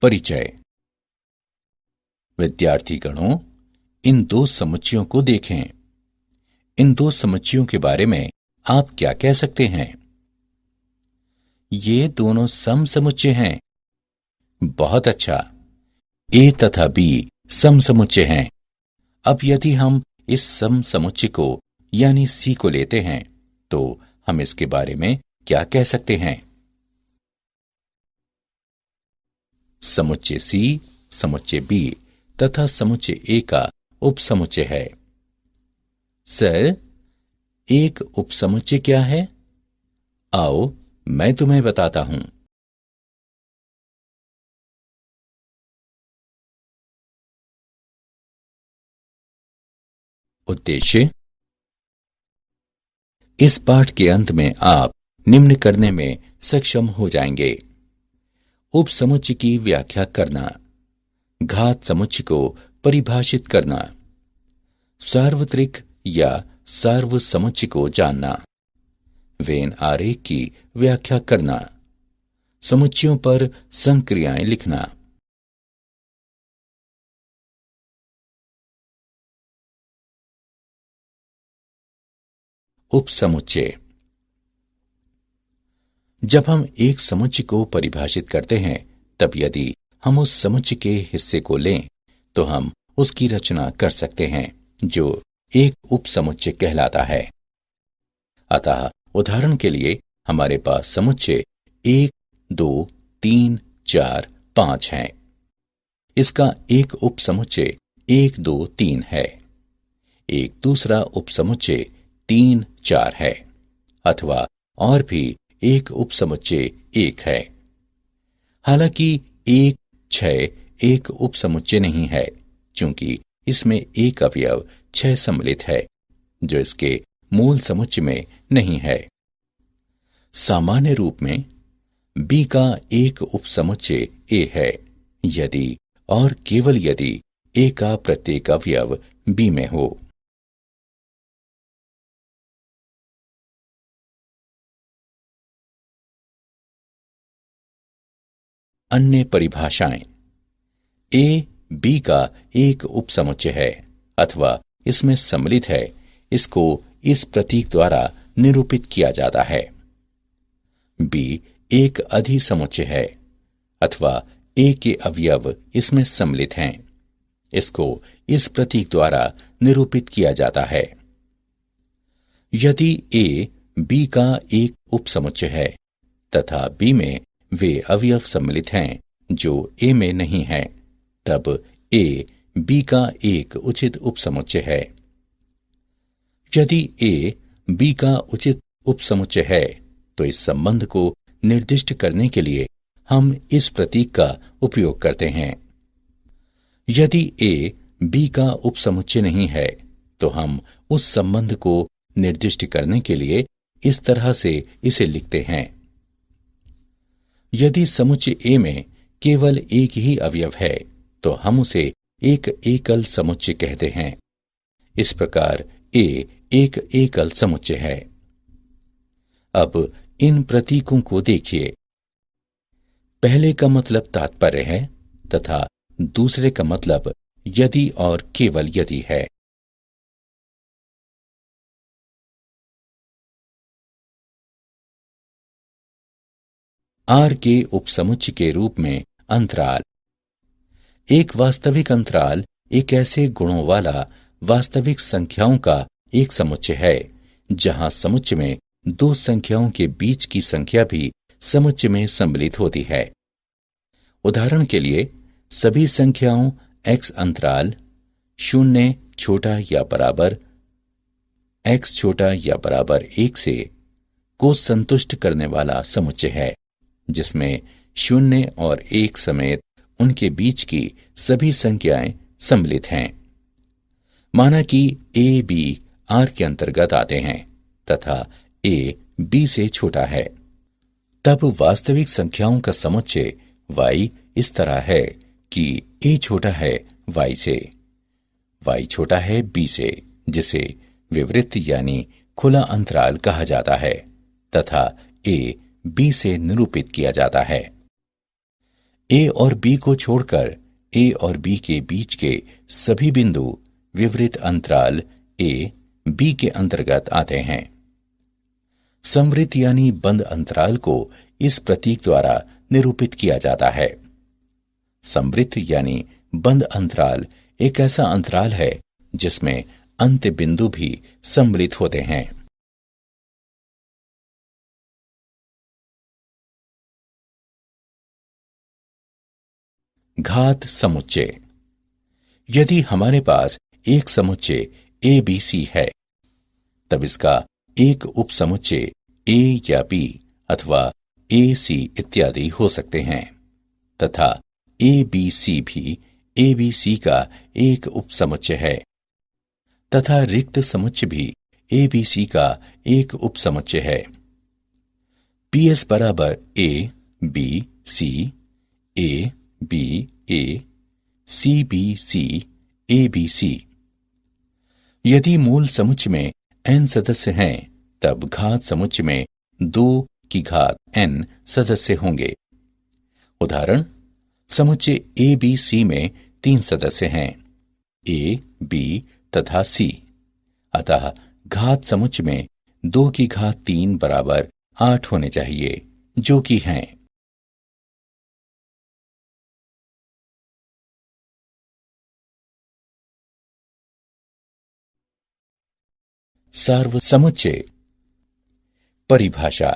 परिचय। विद्यार्थीगणों, इन दो समुच्चयों को देखें। इन दो समुच्चयों के बारे में आप क्या कह सकते हैं? ये दोनों समसमुच्चय हैं। बहुत अच्छा। ए तथा बी समसमुच्चय हैं। अब यदि हम इस समसमुच्चय को यानी सी को लेते हैं तो हम इसके बारे में क्या कह सकते हैं? समुच्चय सी, समुच्चय बी तथा समुच्चय ए का उपसमुच्चय है। सर, एक उपसमुच्चय क्या है? आओ मैं तुम्हें बताता हूं। उद्देश्य। इस पाठ के अंत में आप निम्न करने में सक्षम हो जाएंगे: उपसमुच्चय की व्याख्या करना, घात समुच्चय को परिभाषित करना, सार्वत्रिक या सार्वसमुच्चय को जानना, वेन आरेख की व्याख्या करना, समुच्चयों पर संक्रियाएं लिखना। उपसमुच्चय। जब हम एक समुच्चय को परिभाषित करते हैं तब यदि हम उस समुच्चय के हिस्से को लें तो हम उसकी रचना कर सकते हैं जो एक उपसमुच्चय कहलाता है। अतः उदाहरण के लिए हमारे पास समुच्चय 1, 2, 3, 4, 5 हैं। इसका एक उपसमुच्चय 1, 2, 3 है। एक दूसरा उपसमुच्चय 3, 4 है, अथवा और भी एक उपसमुच्चय 1 है। हालांकि 1, 6 एक उपसमुच्चय नहीं है, क्योंकि इसमें एक अवयव 6 सम्मिलित है जो इसके मूल समुच्चय में नहीं है। सामान्य रूप में बी का एक उपसमुच्चय ए है यदि और केवल यदि ए का प्रत्येक अवयव बी में हो। अन्य परिभाषाएं। ए बी का एक उपसमुच्चय है अथवा इसमें सम्मिलित है, इसको इस प्रतीक द्वारा निरूपित किया जाता है। बी एक अधिसमुच्चय है अथवा ए के अवयव इसमें सम्मिलित हैं, इसको इस प्रतीक द्वारा निरूपित किया जाता है। यदि ए बी का एक उपसमुच्चय है तथा बी में वे अवयव सम्मिलित हैं जो ए में नहीं है, तब ए बी का एक उचित उपसमुच्चय है। यदि ए बी का उचित उपसमुच्चय है तो इस संबंध को निर्दिष्ट करने के लिए हम इस प्रतीक का उपयोग करते हैं। यदि ए बी का उपसमुच्चय नहीं है तो हम उस संबंध को निर्दिष्ट करने के लिए इस तरह से इसे लिखते हैं। यदि समुच्चय ए में केवल एक ही अवयव है तो हम उसे एक एकल समुच्चय कहते हैं। इस प्रकार ए एक एकल समुच्चय है। अब इन प्रतीकों को देखिए। पहले का मतलब तात्पर्य है तथा दूसरे का मतलब यदि और केवल यदि है। आर के उपसमुच्चय के रूप में अंतराल। एक वास्तविक अंतराल एक ऐसे गुणों वाला वास्तविक संख्याओं का एक समुच्चय है जहां समुच्चय में दो संख्याओं के बीच की संख्या भी समुच्चय में सम्मिलित होती है। उदाहरण के लिए सभी संख्याओं x अंतराल 0 छोटा या बराबर x छोटा या बराबर 1 से को संतुष्ट करने वाला समुच्चय है जिसमें 0 और 1 समेत उनके बीच की सभी संख्याएं सम्मिलित हैं। माना कि a b r के अंतर्गत आते हैं तथा a b से छोटा है, तब वास्तविक संख्याओं का समुच्चय y इस तरह है कि a छोटा है y से, y छोटा है b से, जिसे विवृत यानी खुला अंतराल कहा जाता है, तथा a b से निरूपित किया जाता है। ए और बी को छोड़कर ए और बी के बीच के सभी बिंदु विवरित अंतराल ए बी के अंतर्गत आते हैं। समवृत्त यानी बंद अंतराल को इस प्रतीक द्वारा निरूपित किया जाता है। समवृत्त यानी बंद अंतराल एक ऐसा अंतराल है जिसमें अंत्य बिंदु भी सम्मिलित होते हैं। घात समुच्चय। यदि हमारे पास एक समुच्चय ए बी सी है, तब इसका एक उपसमुच्चय ए या बी अथवा ए सी इत्यादि हो सकते हैं तथा ए बी सी भी ए बी सी का एक उपसमुच्चय है तथा रिक्त समुच्चय भी ए बी सी का एक उपसमुच्चय है। पी एस बराबर A B C A B A C B C A B C. यदि मूल समुच्चय में n सदस्य हैं, तब घात समुच्चय में 2 की घात n सदस्य होंगे। उदाहरण, समुच्चय ए बी सी में 3 सदस्य हैं, ए बी तथा सी। अतः घात समुच्चय में 2 की घात 3 बराबर 8 होने चाहिए, जो कि हैं। सार्वसमुच्चय। परिभाषा।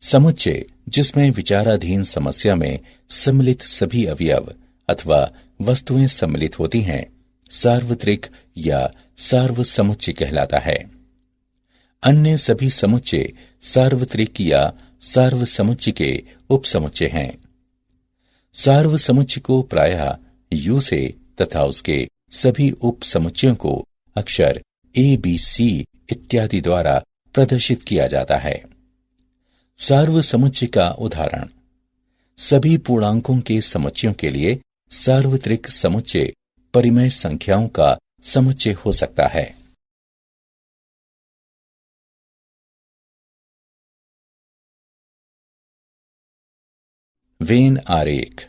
समुच्चय जिसमें विचाराधीन समस्या में सम्मिलित सभी अवयव अथवा वस्तुएं सम्मिलित होती हैं, सार्वत्रिक या सार्वसमुच्चय कहलाता है। अन्य सभी समुच्चय सार्वत्रिक या सार्वसमुच्चय के उपसमुच्चय हैं। सार्वसमुच्चय को प्रायः यू से तथा उसके सभी उपसमुच्चयों को अक्षर ए बी सी इत्यादि द्वारा प्रदर्शित किया जाता है। सार्वसमुच्चय का उदाहरण, सभी पूर्णांकों के समुच्चयों के लिए सार्वत्रिक समुच्चय परिमेय संख्याओं का समुच्चय हो सकता है। वेन आरेख।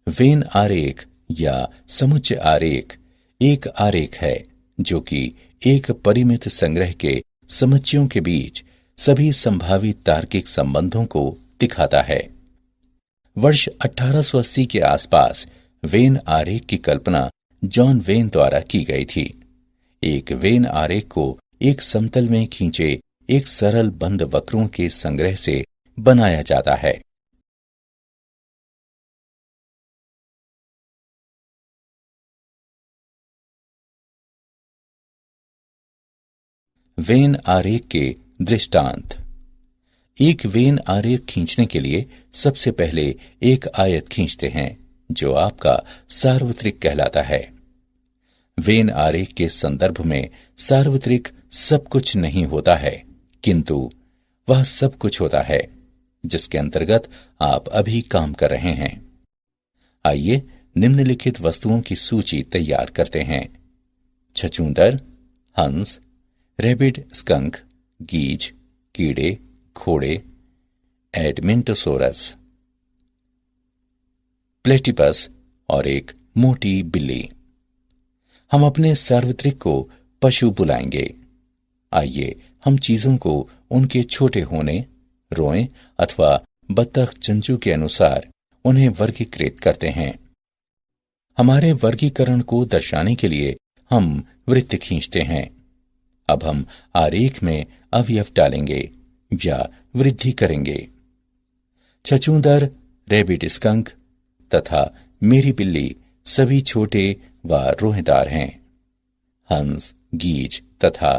वेन आरेख या समुच्चय आरेख एक आरेख है जो कि एक परिमित संग्रह के समुच्चयों के बीच सभी संभावित तार्किक संबंधों को दिखाता है। वर्ष 1880 के आसपास वेन आरेख की कल्पना जॉन वेन द्वारा की गई थी। एक वेन आरेख को एक समतल में खींचे एक सरल बंद वक्रों के संग्रह से बनाया जाता है। वेन आरेख के दृष्टांत। एक वेन आरेख खींचने के लिए सबसे पहले एक आयत खींचते हैं जो आपका सार्वत्रिक कहलाता है। वेन आरेख के संदर्भ में सार्वत्रिक सब कुछ नहीं होता है, किंतु वह सब कुछ होता है जिसके अंतर्गत आप अभी काम कर रहे हैं। आइए निम्नलिखित वस्तुओं की सूची तैयार करते हैं। छछूंदर, हंस, रैबिड स्कंक, गीज, कीड़े, घोड़े, एडमेंटोसोरस, प्लेटिपस और एक मोटी बिल्ली। हम अपने सार्वत्रिक को पशु बुलाएंगे। आइए हम चीजों को उनके छोटे होने, रोए अथवा बत्तख चंचू के अनुसार उन्हें वर्गीकृत करते हैं। हमारे वर्गीकरण को दर्शाने के लिए हम वृत्त खींचते हैं। अब हम आरेख में अवयव डालेंगे या वृद्धि करेंगे। छछूंदर, रैबिट स्कंक तथा मेरी बिल्ली सभी छोटे व रोहेदार हैं। हंस, गीज तथा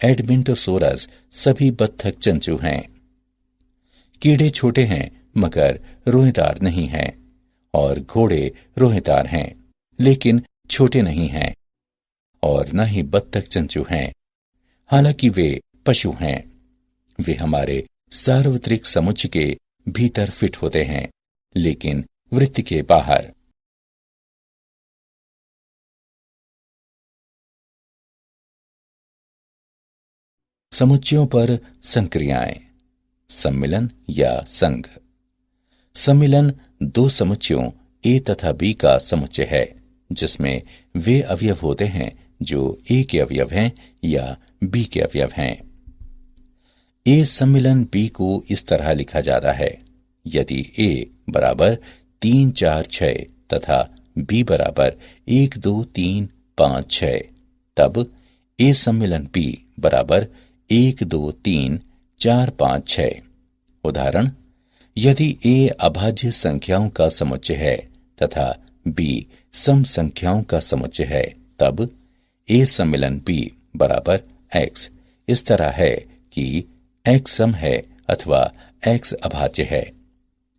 एडमेंटोसोरस सभी बत्तख चंचू हैं। कीड़े छोटे हैं मगर रोहेदार नहीं हैं, और घोड़े रोहेदार हैं लेकिन छोटे नहीं हैं, और न ही बत्तख चंचू हैं, हालांकि वे पशु हैं। वे हमारे सार्वत्रिक समुच्चय के भीतर फिट होते हैं, लेकिन वृत्त के बाहर। समुच्चयों पर संक्रियाएं, सम्मिलन या संघ। सम्मिलन दो समुच्चयों ए तथा बी का समुच्चय है, जिसमें वे अवयव होते हैं जो ए के अवयव हैं या बी के अवयव हैं। ए सम्मिलन बी को इस तरह लिखा जाता है: यदि ए बराबर 3 4 6 तथा बी बराबर 1 2 3 5 6, तब ए सम्मिलन बी बराबर 1 2 3 4 5 6। उदाहरण: यदि ए अभाज्य संख्याओं का समुच्चय है तथा बी सम संख्याओं का समुच्चय है, तब ए सम्मिलन बी बराबर x इस तरह है कि x सम है अथवा x अभाज्य है।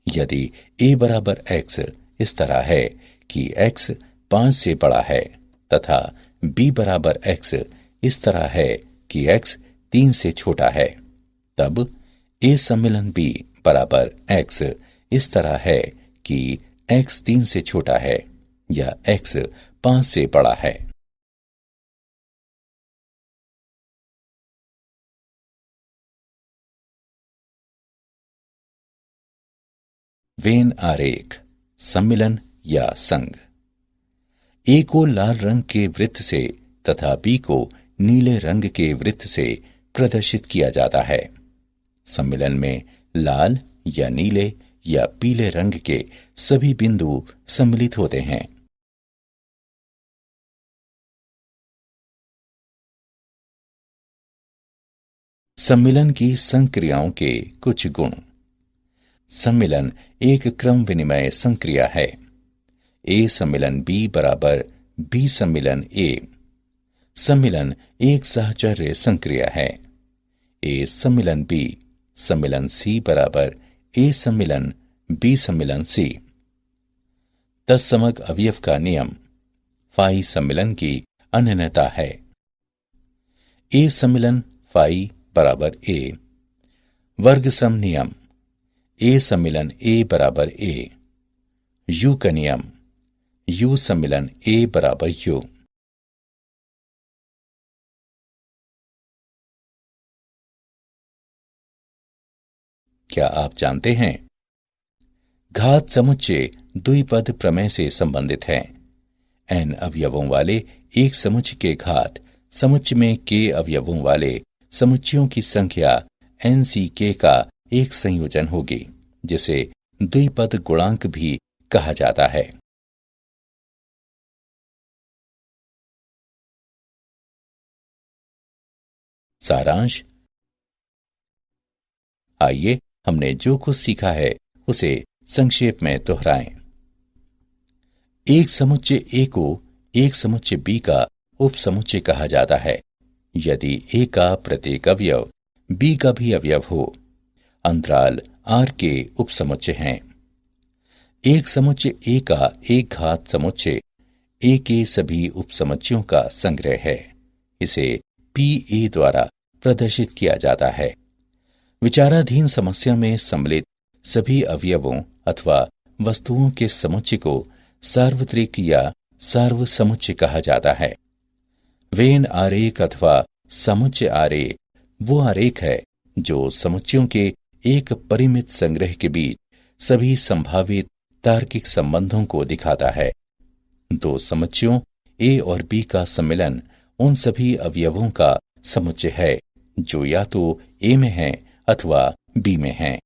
यदि a बराबर x इस तरह है कि x 5 से बड़ा है तथा b बराबर x इस तरह है कि x 3 से छोटा है, तब a सम्मिलन b बराबर x इस तरह है कि x 3 से छोटा है या x 5 से बड़ा है। वेन आरेख, सम्मिलन या संघ। ए को लाल रंग के वृत्त से तथा बी को नीले रंग के वृत्त से प्रदर्शित किया जाता है। सम्मिलन में लाल या नीले या पीले रंग के सभी बिंदु सम्मिलित होते हैं। सम्मिलन की संक्रियाओं के कुछ गुण। सम्मिलन एक क्रम विनिमय संक्रिया है। ए सम्मिलन बी बराबर बी सम्मिलन ए। सम्मिलन एक सहचर्य संक्रिया है। ए सम्मिलन बी सम्मिलन सी बराबर ए सम्मिलन बी सम्मिलन सी। तत्समक अवयव का नियम फाई सम्मिलन की अनन्यता है। ए सम्मिलन फाई बराबर ए। वर्ग सम नियम ए सम्मिलन ए बराबर ए। यू का नियम यू सम्मिलन ए बराबर यू। क्या आप जानते हैं घात समुच्चय द्विपद प्रमेय से संबंधित है। n अवयवों वाले एक समुच्चय के घात समुच्चय में k अवयवों वाले समुच्चयों की संख्या nck का एक संयोजन होगी, जिसे द्विपद गुणांक भी कहा जाता है। सारांश। आइए हमने जो कुछ सीखा है उसे संक्षेप में दोहराएं। एक समुच्चय ए को एक समुच्चय बी का उपसमुच्चय कहा जाता है यदि ए का प्रत्येक अवयव बी का भी अवयव हो। अंतराल आर के उपसमुच्चय हैं। एक समुच्चय ए का एक घात समुच्चय ए के सभी उपसमुच्चयों का संग्रह है। इसे पी ए द्वारा प्रदर्शित किया जाता है। विचाराधीन समस्या में सम्मिलित सभी अवयवों अथवा वस्तुओं के समुच्चय को सार्वत्रिक या सार्वसमुच्चय कहा जाता है। वेन आरेख अथवा समुच्चय आरेख वो आरेख है जो समुच्चयों के एक परिमित संग्रह के बीच सभी संभावित तार्किक संबंधों को दिखाता है। दो समुच्चयों ए और बी का सम्मिलन उन सभी अवयवों का समुच्चय है जो या तो ए में हैं अथवा बी में हैं।